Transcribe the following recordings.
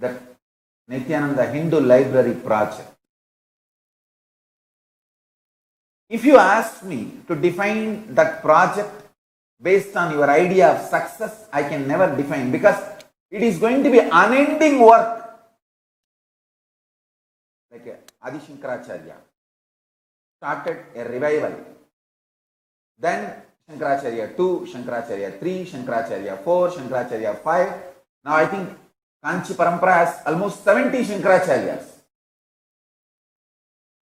that Nityananda Hindu Library project. If you ask me to define that project based on your idea of success, I can never define, because it is going to be unending work. Like Adi Shankaracharya started a revival. Then Shankaracharya 2, Shankaracharya 3, Shankaracharya 4, Shankaracharya 5. Now I think Kanchi Parampara has almost 70 Shankaracharyas.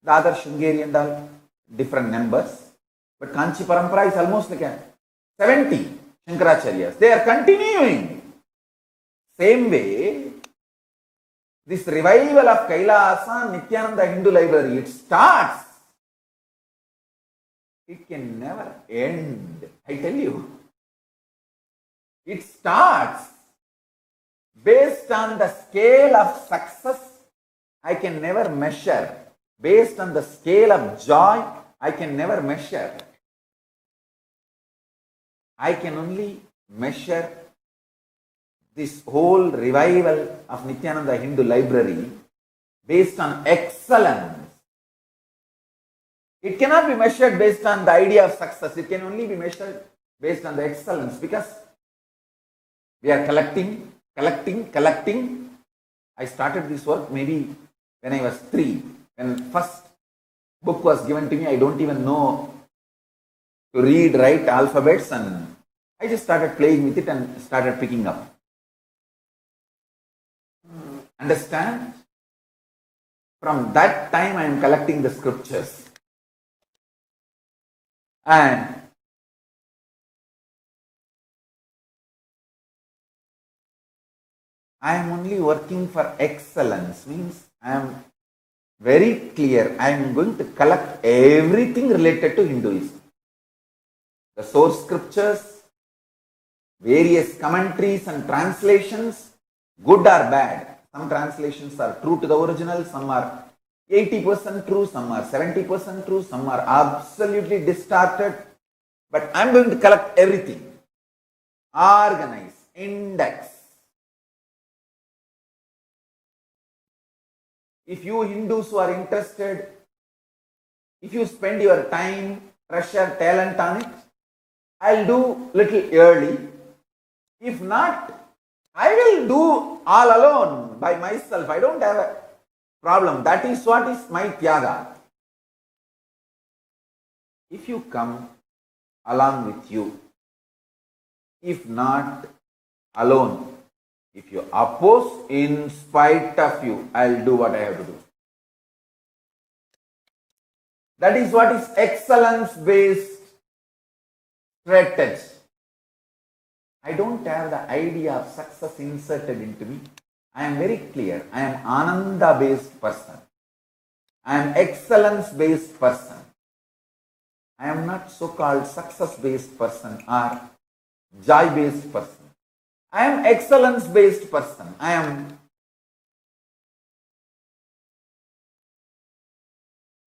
The other Shringeri and all, different numbers. But Kanchi Parampara is almost like 70 Shankaracharyas. They are continuing. Same way, this revival of Kailasa, Nityananda Hindu Library, it starts. It can never end. I tell you. It starts. Based on the scale of success, I can never measure. Based on the scale of joy, I can never measure. I can only measure this whole revival of Nityananda Hindu Library based on excellence. It cannot be measured based on the idea of success. It can only be measured based on the excellence, because we are collecting. I started this work maybe when I was 3. When first book was given to me, I don't even know to read, write alphabets, and I just started playing with it and started picking up. Understand? From that time I am collecting the scriptures. And I am only working for excellence, means I am very clear. I am going to collect everything related to Hinduism. The source scriptures, various commentaries and translations, good or bad. Some translations are true to the original, some are 80% true, some are 70% true, some are absolutely distorted. But I am going to collect everything, organize, index. If you Hindus who are interested, if you spend your time, treasure, talent on it, I'll do little early. If not, I will do all alone by myself. I don't have a problem. That is what is my tyaga. If you come, along with you. If not, alone. If you oppose, in spite of you, I'll do what I have to do. That is what is excellence-based strategy. I don't have the idea of success inserted into me. I am very clear. I am Ananda-based person. I am excellence-based person. I am not so-called success-based person or joy-based person. I am excellence-based person. I am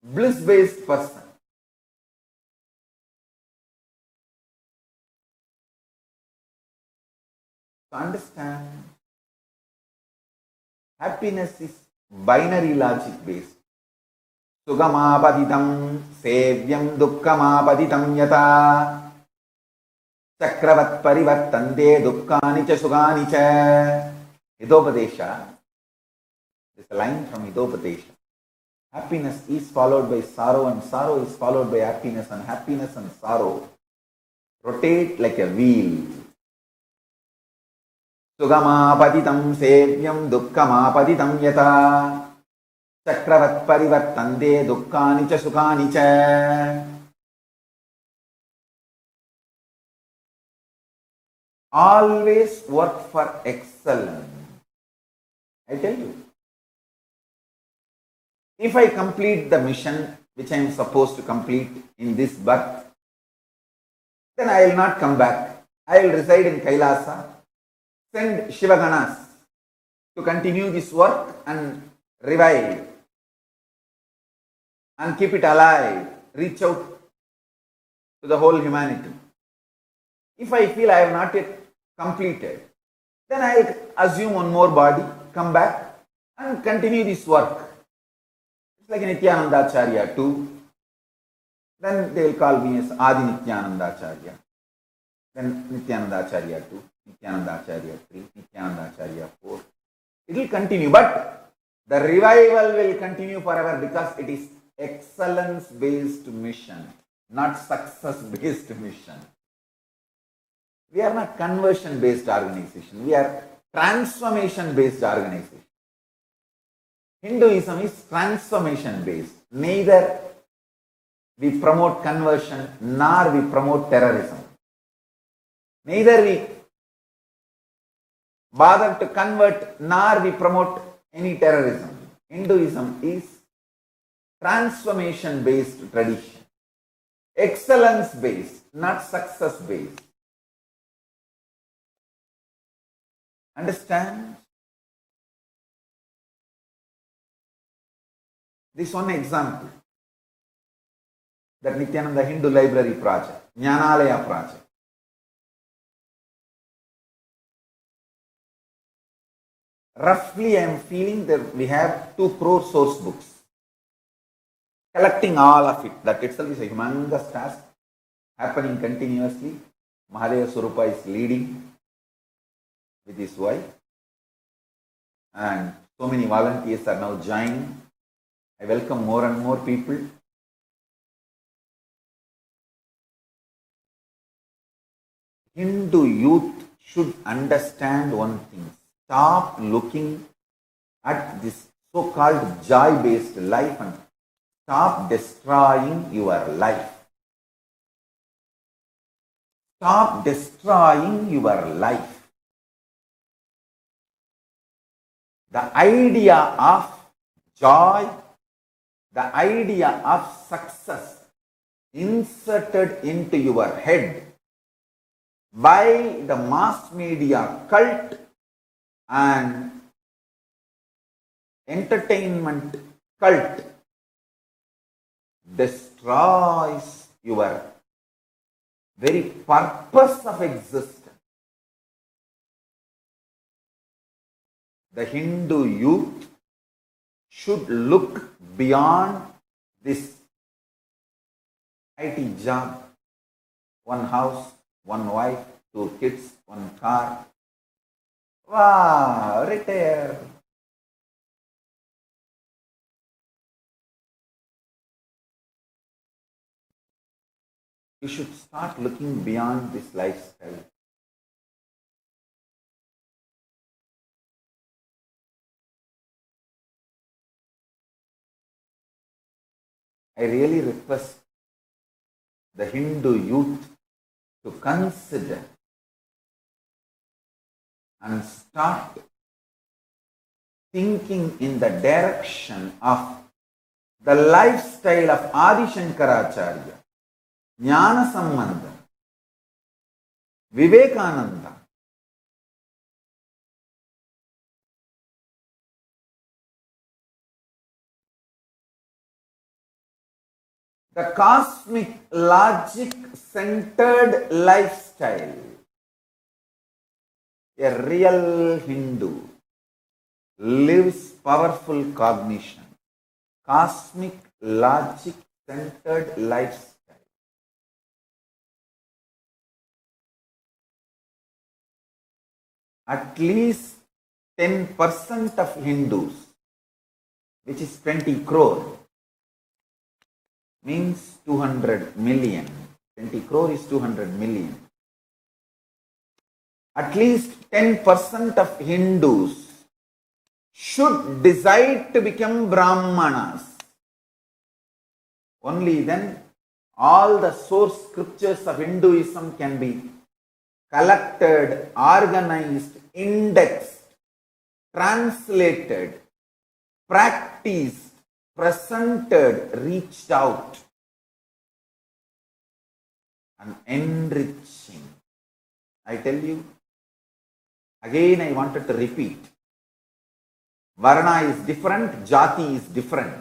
bliss-based person. To understand, happiness is binary logic based. Sugamapaditam sevyam dukkhamapaditam yata chakravat parivartante dukkani cha sugani cha. Hidopadesha. This is a line from Hidopadesha. Happiness is followed by sorrow, and sorrow is followed by happiness, and happiness and sorrow rotate like a wheel. Sugamapaditam sevyam dukkhamapaditam yata chakravat parivartante dukkani cha sukani cha. Always work for excellence. I tell you. If I complete the mission which I am supposed to complete in this birth, then I will not come back. I will reside in Kailasa, send Shivaganas to continue this work and revive and keep it alive, reach out to the whole humanity. If I feel I have not yet completed, then I will assume one more body come back and continue this work. It's like Nityananda Acharya too. Then they will call me as Adi Nityananda Acharya. Then Nityananda Acharya 2, Nityananda Acharya 3, Nityananda Acharya 4. It will continue, but the revival will continue forever because it is excellence-based mission, not success-based mission. We are not conversion-based organization. We are transformation-based organization. Hinduism is transformation-based. Neither we promote conversion nor we promote terrorism. Neither we bother to convert nor we promote any terrorism. Hinduism is transformation-based tradition. Excellence-based, not success-based. Understand? This one example. That Nityananda Hindu Library project, Jnanalaya project. Roughly I am feeling that we have 2 crore source books. Collecting all of it, that itself is a humongous task happening continuously. Mahadeva Swarupa is leading with his wife, and so many volunteers are now joining. I welcome more and more people. Hindu youth should understand one thing. Stop looking at this so-called joy-based life and stop destroying your life. Stop destroying your life. The idea of joy, the idea of success inserted into your head by the mass media cult and entertainment cult destroys your very purpose of existence. The Hindu youth should look beyond this IT job, one house, one wife, 2 kids, 1 car. Wow, retire. You should start looking beyond this lifestyle. I really request the Hindu youth to consider and start thinking in the direction of the lifestyle of Adi Shankaracharya, Jnana Sambandha, Vivekananda. The cosmic logic centered lifestyle. A real Hindu lives powerful cognition, cosmic logic centered lifestyle. At least 10% of Hindus, which is 20 crore, means 200 million. 20 crore is 200 million. At least 10% of Hindus should decide to become Brahmanas. Only then all the source scriptures of Hinduism can be collected, organized, indexed, translated, practiced, presented, reached out, and enriching. I tell you, again I wanted to repeat, Varna is different, Jati is different.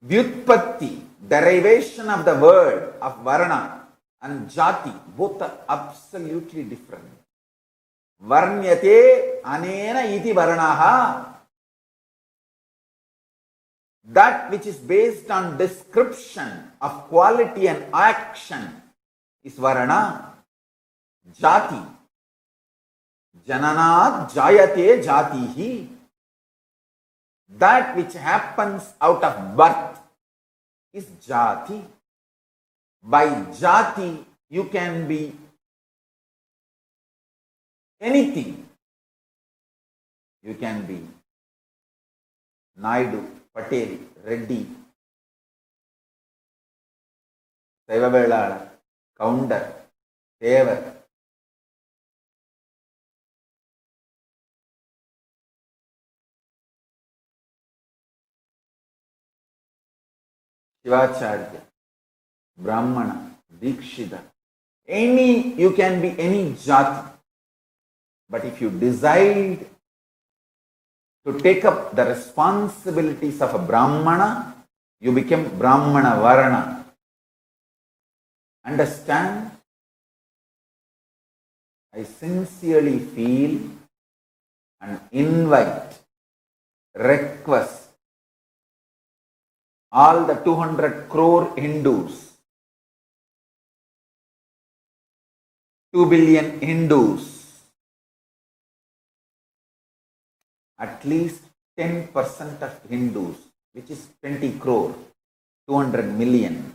Vyutpatti, derivation of the word of Varna and Jati, both are absolutely different. Varnyate anena iti varnaha. That which is based on description of quality and action is varna. Jati. Jananat jayate jatihi. That which happens out of birth is jati. By jati, you can be anything. You can be Naidu, Patel, Reddy, Saivavelala, Kaundar, Tevar. Shivacharya, Brahmana, Dikshita. You can be any jati. But if you decide to take up the responsibilities of a Brahmana, you become Brahmana Varana. Understand? I sincerely feel and invite, request all the 200 crore Hindus, 2 billion Hindus, at least 10% of Hindus, which is 20 crore, 200 million,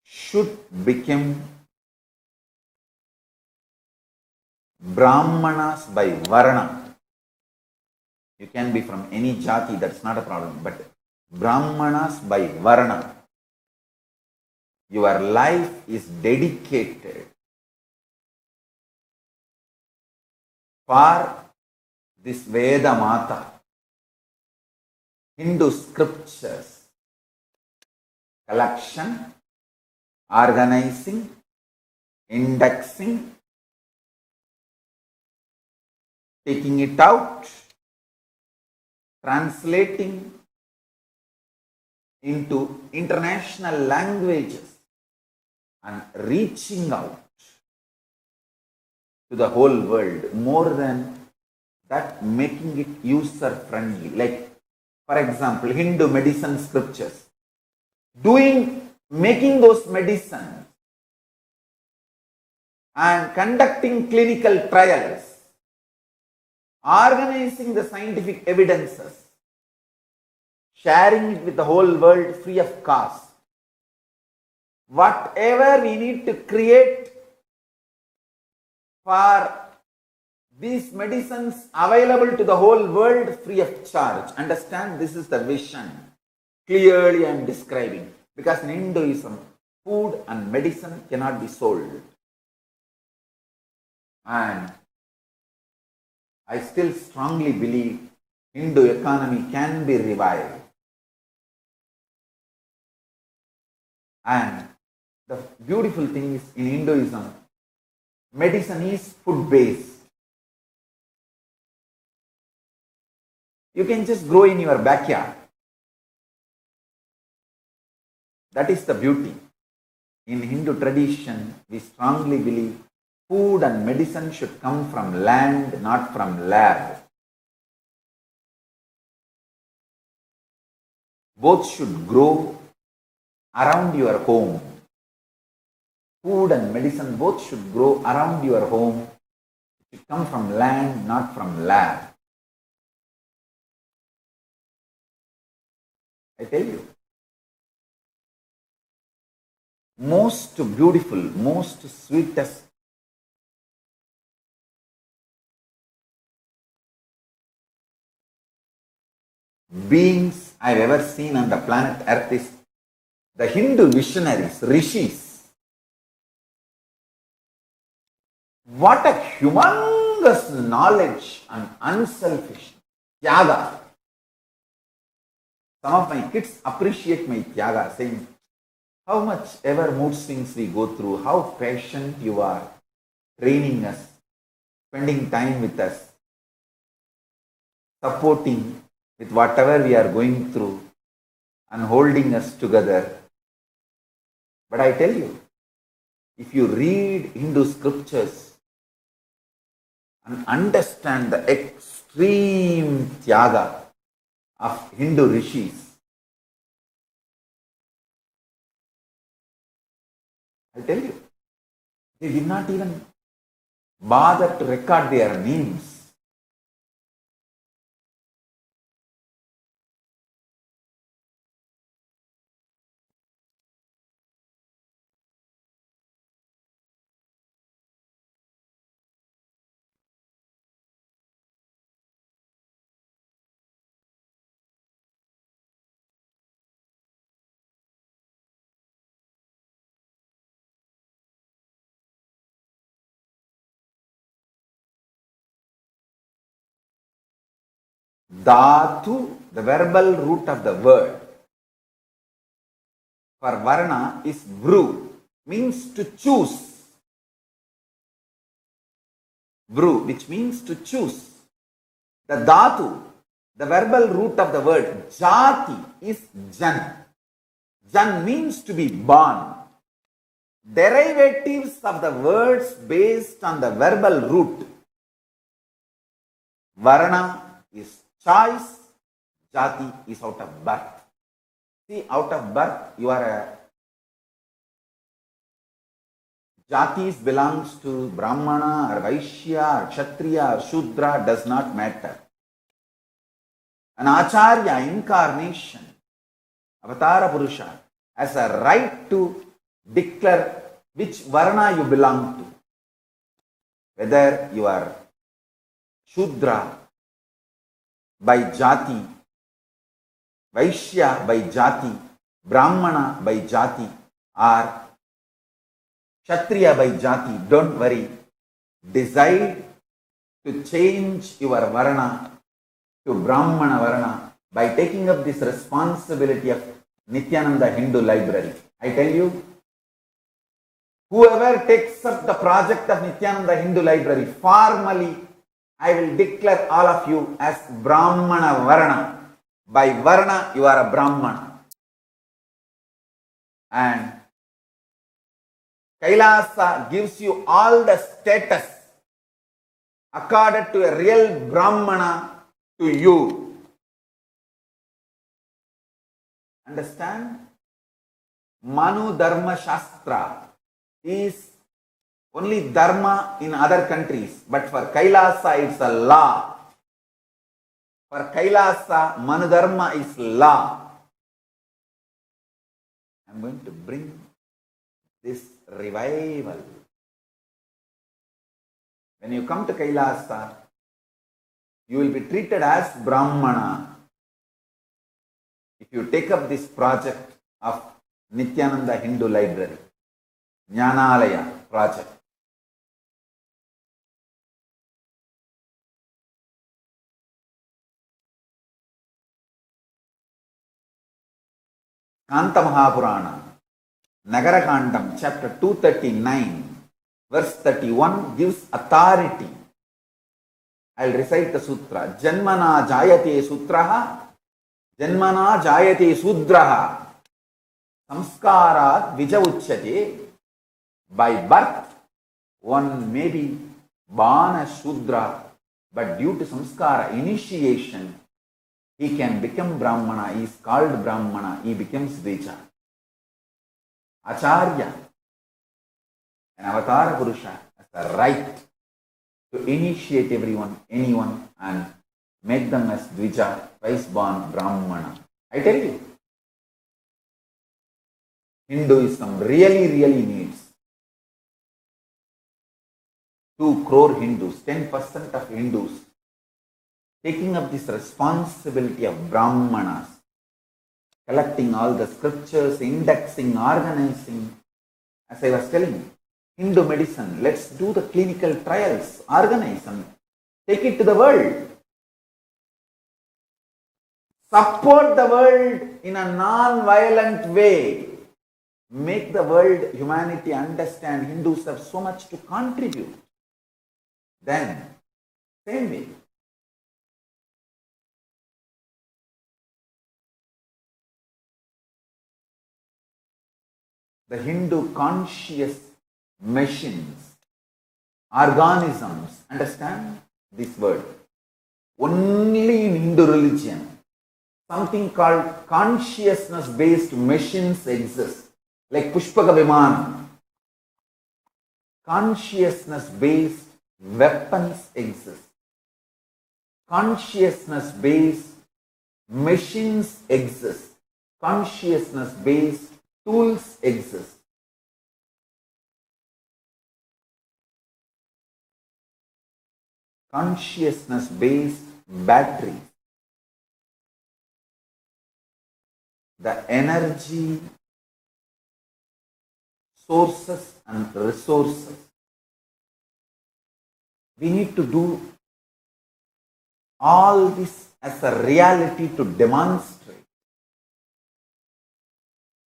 should become Brahmanas by Varna. You can be from any jati, that's not a problem, but Brahmanas by Varna. Your life is dedicated for this Veda Mata, Hindu scriptures, collection, organizing, indexing, taking it out, translating into international languages and reaching out to the whole world. More than that, making it user friendly. Like, for example, Hindu medicine scriptures. Making those medicines and conducting clinical trials, organizing the scientific evidences, sharing it with the whole world free of cost. Whatever we need to create for these medicines available to the whole world free of charge. Understand, this is the vision. Clearly I am describing. Because in Hinduism, food and medicine cannot be sold. And I still strongly believe Hindu economy can be revived. And the beautiful thing is, in Hinduism, medicine is food-based. You can just grow in your backyard. That is the beauty. In Hindu tradition, we strongly believe food and medicine should come from land, not from lab. Both should grow around your home. Food and medicine both should grow around your home. It should come from land, not from lab. I tell you, most beautiful, most sweetest beings I've ever seen on the planet Earth is the Hindu visionaries, rishis. What a humongous knowledge and unselfish tyaga. Some of my kids appreciate my tyaga, saying, how much ever mood swings we go through, how patient you are, training us, spending time with us, supporting with whatever we are going through and holding us together. But I tell you, if you read Hindu scriptures, and understand the extreme tyaga of Hindu rishis. I tell you, they did not even bother to record their names. Dhatu, the verbal root of the word for varna is vru, means to choose. Vru, which means to choose. The dhatu, the verbal root of the word jati is jan. Jan means to be born. Derivatives of the words based on the verbal root. Varna is choice, jati is out of birth. See, out of birth, you are a jatis belongs to Brahmana or Vaishya or Kshatriya or Shudra, does not matter. An Acharya incarnation, Avatara Purusha, has a right to declare which Varna you belong to. Whether you are Shudra by Jati, Vaishya by Jati, Brahmana by Jati, or Kshatriya by Jati, don't worry. Decide to change your Varna to Brahmana Varna by taking up this responsibility of Nityananda Hindu Library. I tell you, whoever takes up the project of Nityananda Hindu Library, formally I will declare all of you as Brahmana Varna. By Varna, you are a Brahmana. And Kailasa gives you all the status accorded to a real Brahmana to you. Understand? Manu Dharma Shastra is only dharma in other countries, but for Kailasa it's a law. For Kailasa, Manu Dharma is law. I am going to bring this revival. When you come to Kailasa, you will be treated as Brahmana. If you take up this project of Nityananda Hindu Library, Jnanalaya project. Kanta Mahapurana, Nagarakandam, chapter 239, verse 31 gives authority. I will recite the sutra. Janmana jayate sutraha, Janmana jayate sudraha, samskarat vija uchyate. By birth, one may be born as Shudra, but due to samskara, initiation, he can become Brahmana. He is called Brahmana. He becomes Dvija. Acharya, an Avatara Purusha, has the right to initiate anyone, and make them as Dvija, twice born Brahmana. I tell you, Hinduism really needs 2 crore Hindus, 10% of Hindus taking up this responsibility of Brahmanas, collecting all the scriptures, indexing, organizing. As I was telling you, Hindu medicine, let's do the clinical trials, organize and take it to the world. Support the world in a non-violent way. Make the world, humanity understand Hindus have so much to contribute. Then, same way, the Hindu conscious machines organisms. Understand this word? Only in Hindu religion, something called consciousness-based machines exist, like Pushpaka Viman. Consciousness-based weapons exist. Consciousness-based machines exist. Consciousness-based tools exist. Consciousness-based batteries. The energy sources and resources. We need to do all this as a reality to demonstrate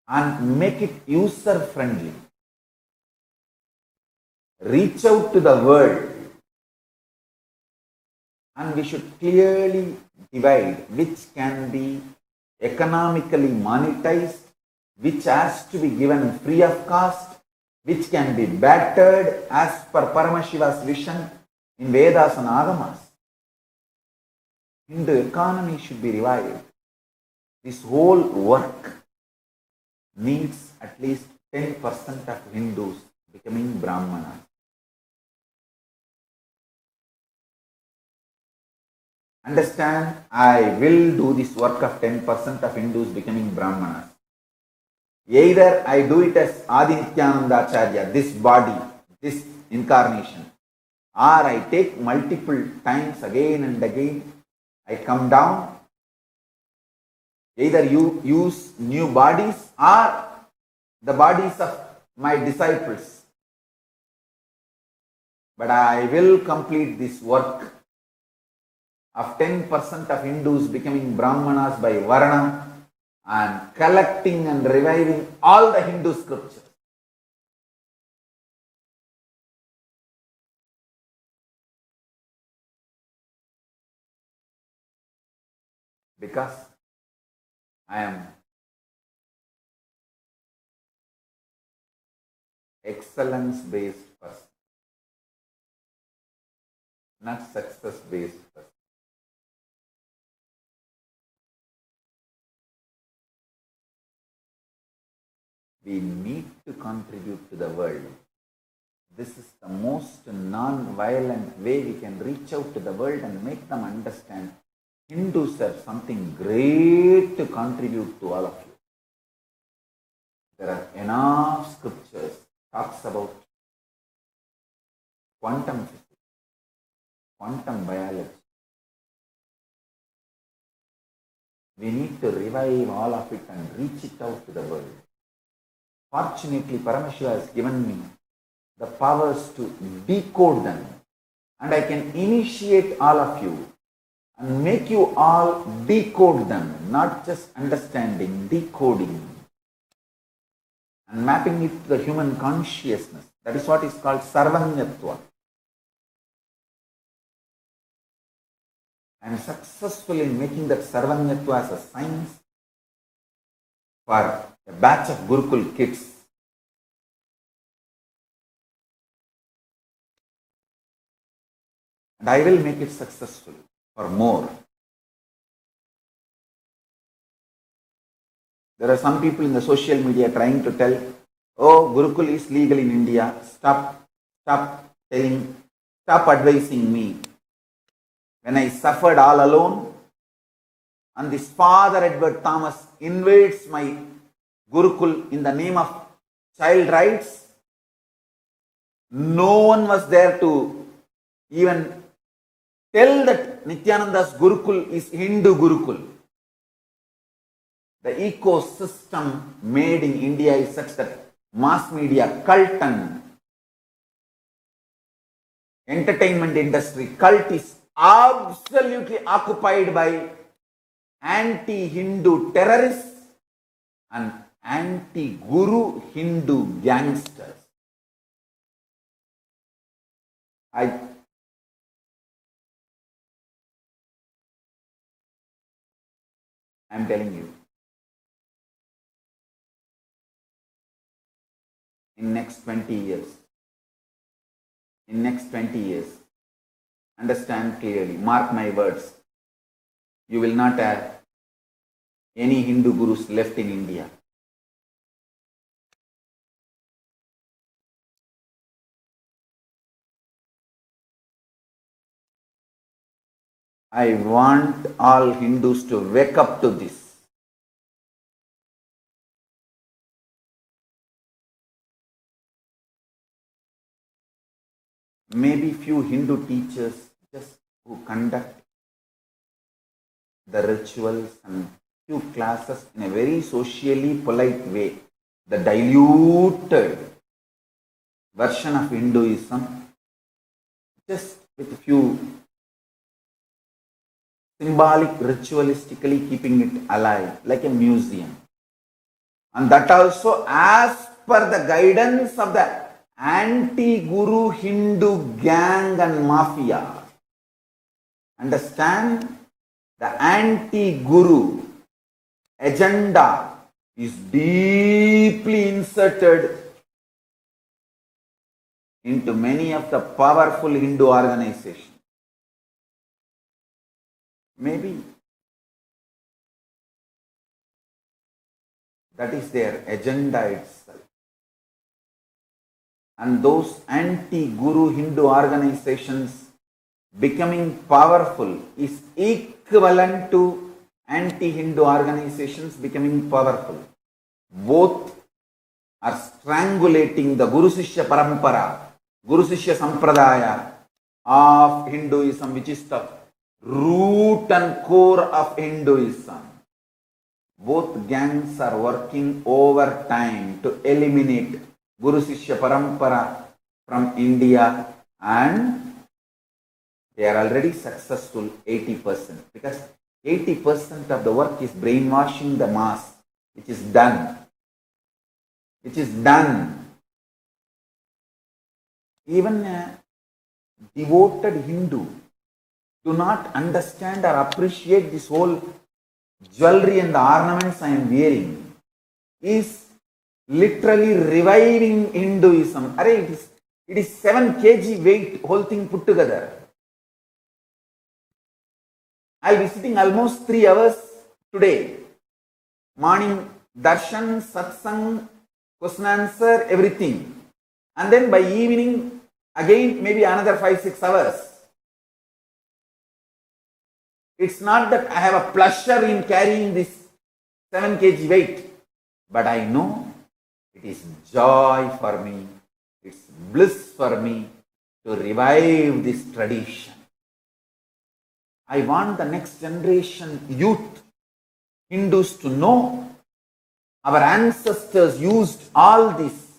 and make it user friendly. Reach out to the world, and we should clearly divide which can be economically monetized, which has to be given free of cost, which can be battered as per Paramashiva's vision in Vedas and Agamas. Hindu economy should be revived. This whole work needs at least 10% of Hindus becoming Brahmanas. Understand, I will do this work of 10% of Hindus becoming Brahmanas. Either I do it as Adi Nityananda Acharya, this body, this incarnation, or I take multiple times again and again, I come down. Either you use new bodies or the bodies of my disciples. But I will complete this work of 10% of Hindus becoming Brahmanas by Varna and collecting and reviving all the Hindu scriptures. Because I am excellence-based person, not success-based person. We need to contribute to the world. This is the most non-violent way we can reach out to the world and make them understand Hindus have something great to contribute to all of you. There are enough scriptures talks about quantum physics, quantum biology. We need to revive all of it and reach it out to the world. Fortunately, Paramashiva has given me the powers to decode them, and I can initiate all of you and make you all decode them, not just understanding, decoding and mapping it to the human consciousness. That is what is called Sarvanyatva. I am successful in making that Sarvanyatva as a science for a batch of Gurukul kids. And I will make it successful for more. There are some people in the social media trying to tell, oh, Gurukul is legal in India. Stop telling, stop advising me. When I suffered all alone, and this Father Edward Thomas invades my Gurukul in the name of child rights, no one was there to even tell that Nityananda's Gurukul is Hindu Gurukul. The ecosystem made in India is such that mass media cult and entertainment industry cult is absolutely occupied by anti-Hindu terrorists and anti-Guru Hindu gangsters. I am telling you, in next 20 years, in next 20 years. Understand clearly, mark my words. You will not have any Hindu gurus left in India. I want all Hindus to wake up to this. Maybe few Hindu teachers just who conduct the rituals and few classes in a very socially polite way. The diluted version of Hinduism, just with a few symbolic, ritualistically keeping it alive like a museum. And that also as per the guidance of the anti-Guru Hindu gang and mafia. Understand? The anti-Guru agenda is deeply inserted into many of the powerful Hindu organizations. Maybe that is their agenda itself. And those anti-Guru Hindu organizations becoming powerful is equivalent to anti-Hindu organizations becoming powerful. Both are strangulating the Guru Sishya Parampara, Guru Sishya Sampradaya of Hinduism, which is the root and core of Hinduism. Both gangs are working overtime to eliminate Guru Sishya Parampara from India, and they are already successful 80%, because 80% of the work is brainwashing the mass, which is done. Which is done. Even a devoted Hindu do not understand or appreciate this whole jewelry and the ornaments I am wearing is literally reviving Hinduism. It is 7 kg weight, whole thing put together. I'll be sitting almost 3 hours today. Morning darshan, satsang, question answer, everything. And then by evening, again maybe another 5-6 hours. It's not that I have a pleasure in carrying this 7 kg weight, but I know it is joy for me, it's bliss for me to revive this tradition. I want the next generation youth, Hindus, to know our ancestors used all this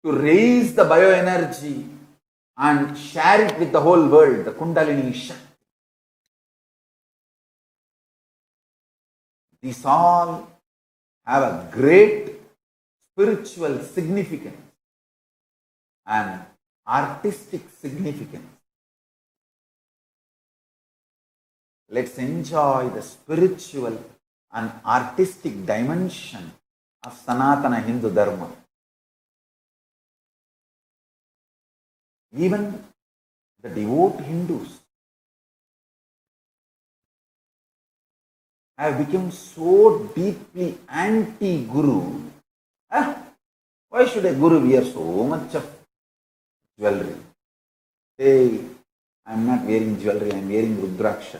to raise the bioenergy and share it with the whole world, the Kundalini Shakti. These all have a great spiritual significance and artistic significance. Let's enjoy the spiritual and artistic dimension of Sanatana Hindu Dharma. Even the devout Hindus have become so deeply anti-Guru. Why should a Guru wear so much of jewelry? Hey, I am not wearing jewelry, I am wearing Rudraksha.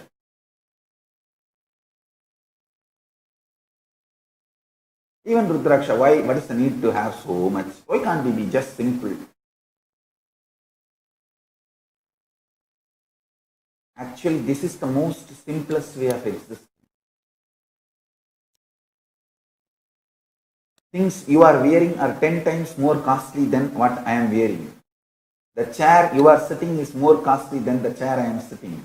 Even Rudraksha, why? What is the need to have so much? Why can't we be just simple? Actually, this is the most simplest way of existing. Things you are wearing are 10 times more costly than what I am wearing. The chair you are sitting is more costly than the chair I am sitting.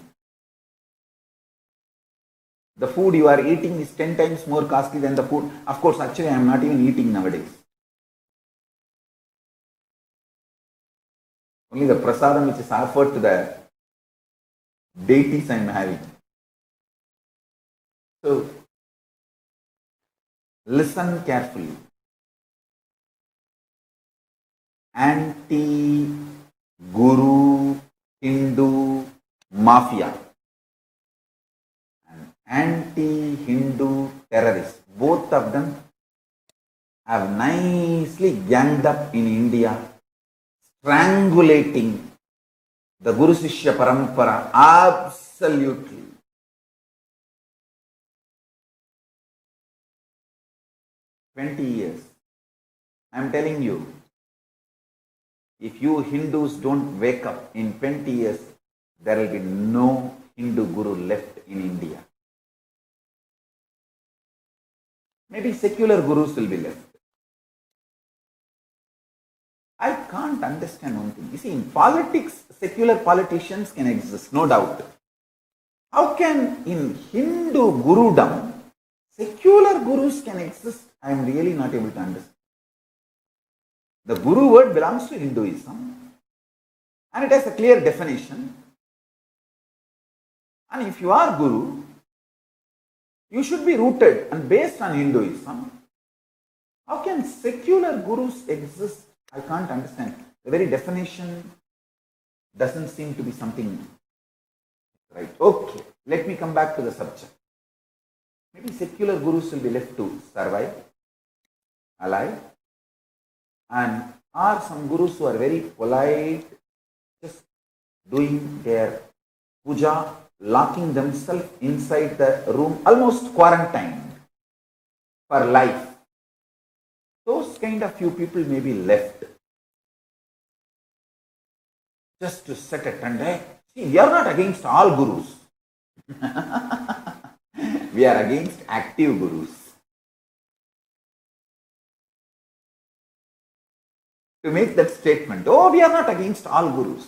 The food you are eating is 10 times more costly than the food. Of course, actually I am not even eating nowadays. Only the prasadam which is offered to the deities I am having. So, listen carefully. Anti Guru Hindu mafia and anti-Hindu terrorists. Both of them have nicely ganged up in India, strangulating the Guru Sishya Parampara. Absolutely. $20. I am telling you, if you Hindus don't wake up in 20 years, there will be no Hindu guru left in India. Maybe secular gurus will be left. I can't understand one thing. You see, in politics, secular politicians can exist, no doubt. How can in Hindu gurudom, secular gurus can exist? I am really not able to understand. The guru word belongs to Hinduism and it has a clear definition. And if you are guru, you should be rooted and based on Hinduism. How can secular gurus exist? I can't understand. The very definition doesn't seem to be something right. Okay, let me come back to the subject. Maybe secular gurus will be left to survive, alive, and are some gurus who are very polite, just doing their puja, locking themselves inside the room, almost quarantined for life. Those kind of few people may be left just to set a trend. See, we are not against all gurus. We are against active gurus. To make that statement, oh, we are not against all gurus.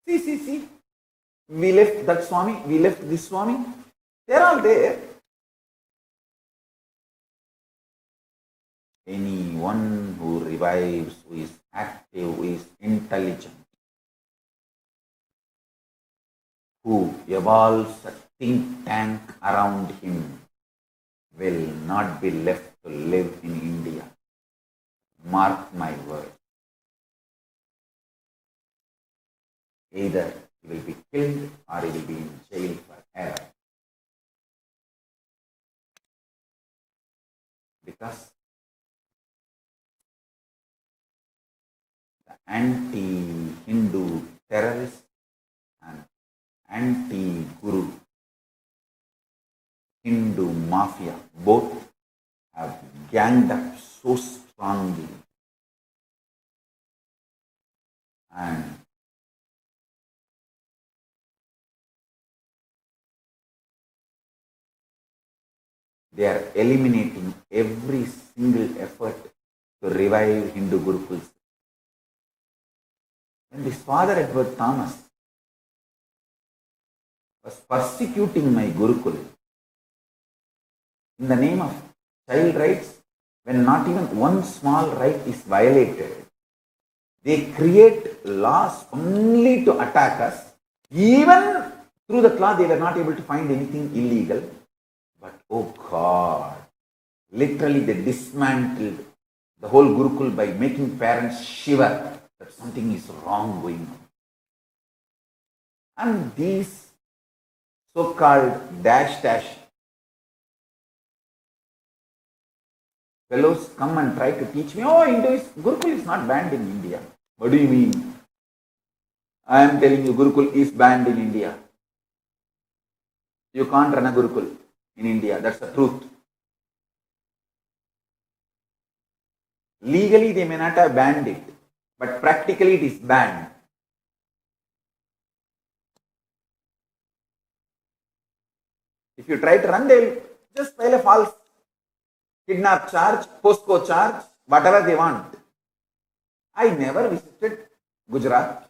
See. We left that Swami, we left this Swami. They are all there. Anyone who revives, who is active, who is intelligent, who evolves a think tank around him, will not be left to live in India. Mark my word. Either he will be killed or he will be in jail forever. Because the anti-Hindu terrorist and anti-Guru Hindu mafia both have ganged up so strongly and they are eliminating every single effort to revive Hindu Gurukuls. When this Father Edward Thomas was persecuting my Gurukul in the name of child rights, when not even one small right is violated, they create laws only to attack us. Even through the law, they were not able to find anything illegal. But oh God, literally they dismantled the whole Gurukul by making parents shiver that something is wrong going on. And these so-called dash fellows come and try to teach me, oh, Gurukul is not banned in India. What do you mean? I am telling you, Gurukul is banned in India. You can't run a Gurukul in India. That's the truth. Legally, they may not have banned it, but practically it is banned. If you try to run, they will just file a false kidnap charge, POSCO charge, whatever they want. I never visited Gujarat.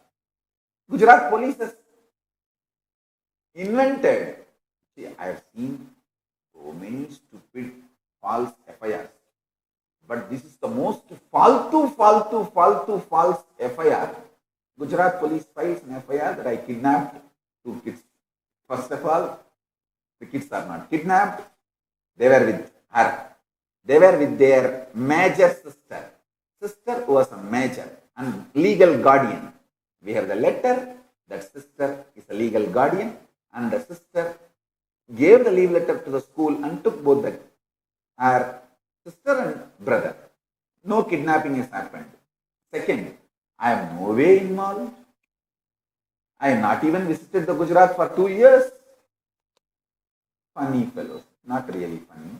Gujarat police has invented. See, I have seen so many stupid false FIRs. But this is the most false FIR. Gujarat police files an FIR that I kidnapped 2 kids. First of all, the kids are not kidnapped. They were with her. They were with their major sister. Sister who was a major and legal guardian. We have the letter, that sister is a legal guardian, and the sister gave the leave letter to the school and took both her sister and brother. No kidnapping has happened. Second, I am no way involved. I have not even visited the Gujarat for 2 years. Funny fellows, not really funny,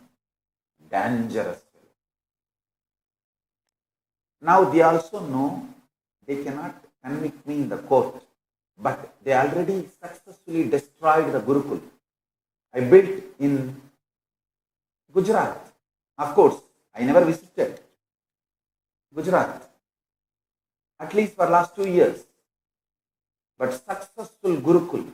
dangerous fellows. Now they also know they cannot convict me in the court, but they already successfully destroyed the Gurukul I built in Gujarat. Of course, I never visited Gujarat, at least for last 2 years. But successful Gurukul,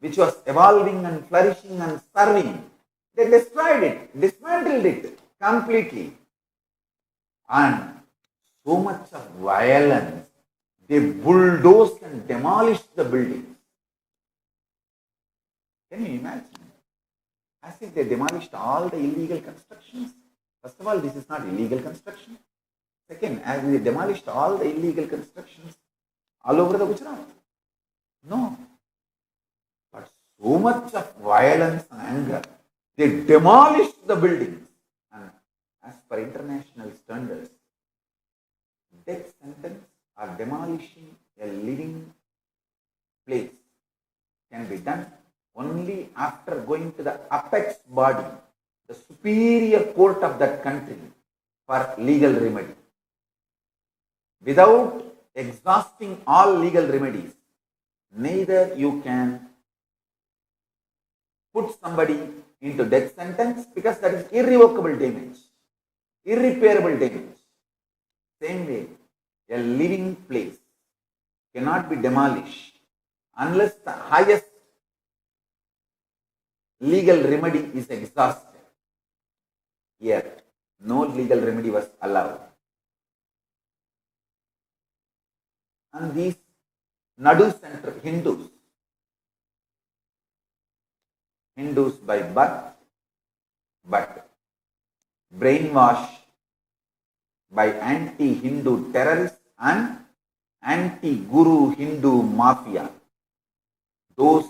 which was evolving and flourishing and serving, they destroyed it, dismantled it completely. And so much of violence, they bulldozed and demolished the buildings. Can you imagine? As if they demolished all the illegal constructions. First of all, this is not illegal construction. Second, as they demolished all the illegal constructions all over the Gujarat. No. But so much of violence and anger, they demolished the buildings. And as per international standards, death sentence or demolishing a living place can be done only after going to the apex body, the superior court of that country, for legal remedy. Without exhausting all legal remedies, neither you can put somebody into death sentence because that is irrevocable damage, irreparable damage. Same way, a living place cannot be demolished unless the highest legal remedy is exhausted. Here, no legal remedy was allowed. And these Nadu Center Hindus by birth, but brainwashed by anti-Hindu terrorists and anti-Guru Hindu mafia. Those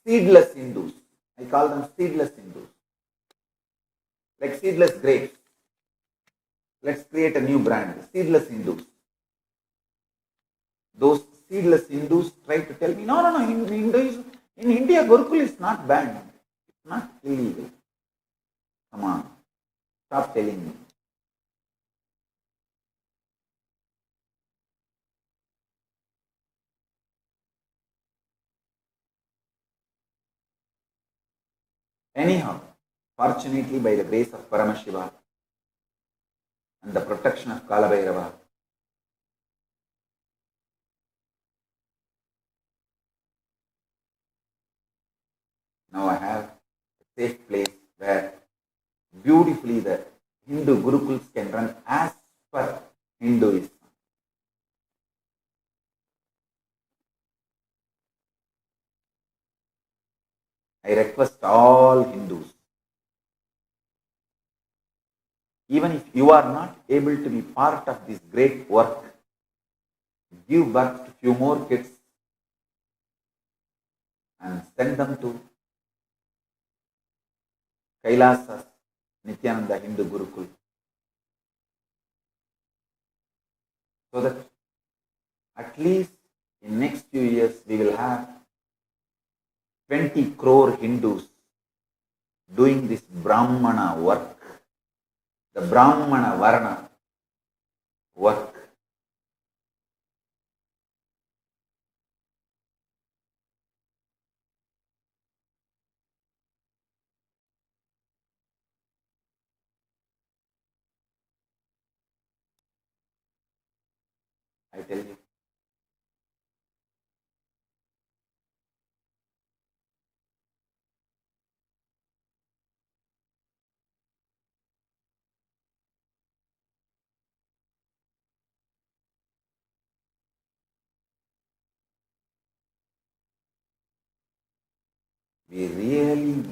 seedless Hindus, I call them seedless Hindus, like seedless grapes. Let's create a new brand, seedless Hindus. Those seedless Hindus try to tell me, no, in India, Gurukul is not banned. It's not illegal. Come on, stop telling me. Anyhow, fortunately, by the grace of Paramashiva and the protection of Kalabhairava, now I have a safe place where beautifully the Hindu Gurukuls can run as per Hinduism. I request all Hindus, even if you are not able to be part of this great work, give birth to few more kids and send them to Kailasa Nityananda Hindu Gurukul, so that at least in next few years we will have 20 crore Hindus doing this Brahmana work, the Brahmana Varna work. I tell you. We really